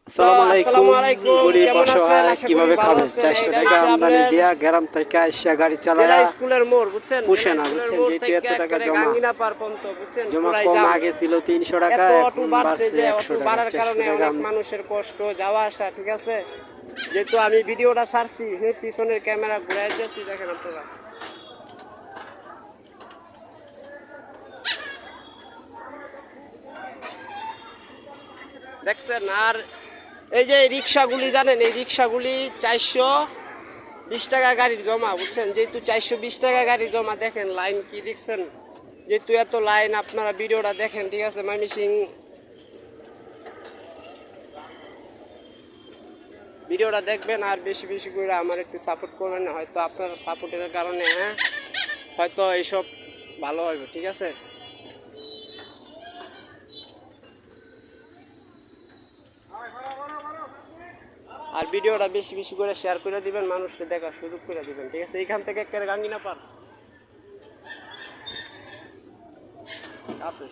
আসসালামু আলাইকুম গরিব কেমন আছেন? অসহায় আশা করি কিভাবে ভালো খাবে? আছেন। 400 এটা টাকা হচ্ছে আমদানি আপনার দিয়া গ্রাম থেকে এসে গাড়ি জেলা চালায়া স্কুলের মোড়, বুঝছেন? পুষে জেলা না, স্কুলের বুঝছেন? মোড় যেহেতু থেকে এত টাকা একবারে জমা গাঙ্গিনা পার পর্যন্ত, বুঝছেন? জমা পুরাই কম, জাম। আগে ছিল 300 টাকা, এত অটো এখন বাড়ছে বাড়ছে যে 100 অটো টাকা। বাড়ার 400 কারণে টাকা অনেক মানুষের কষ্ট যাওয়া আসা, ঠিক আছে? যেহেতু আমি ভিডিওটা ছাড়ছি, পিছনের ক্যামেরা ঘুরাই দিয়েছি, দেখেন আপনারা। দেখছেন? আর এই যে রিক্সাগুলি জানেন, এই রিক্সাগুলি 420 টাকা গাড়ির জমা, বুঝছেন? যেহেতু 420 টাকা গাড়ির জমা, দেখেন লাইন কি দেখছেন? যেহেতু এত লাইন, আপনারা ভিডিওটা দেখেন, ঠিক আছে? ময়মনসিং ভিডিওটা দেখবেন আর বেশি বেশি করে আমার একটু সাপোর্ট করবেন, হয়তো আপনার সাপোর্টের কারণে হয়তো এইসব ভালো হবে, ঠিক আছে? আর ভিডিওটা বেশি বেশি করে শেয়ার করে দিবেন, মানুষকে দেখার সুযোগ করে দিবেন, ঠিক আছে? এইখান থেকে একটা গাঙ্গিনা পার আপনি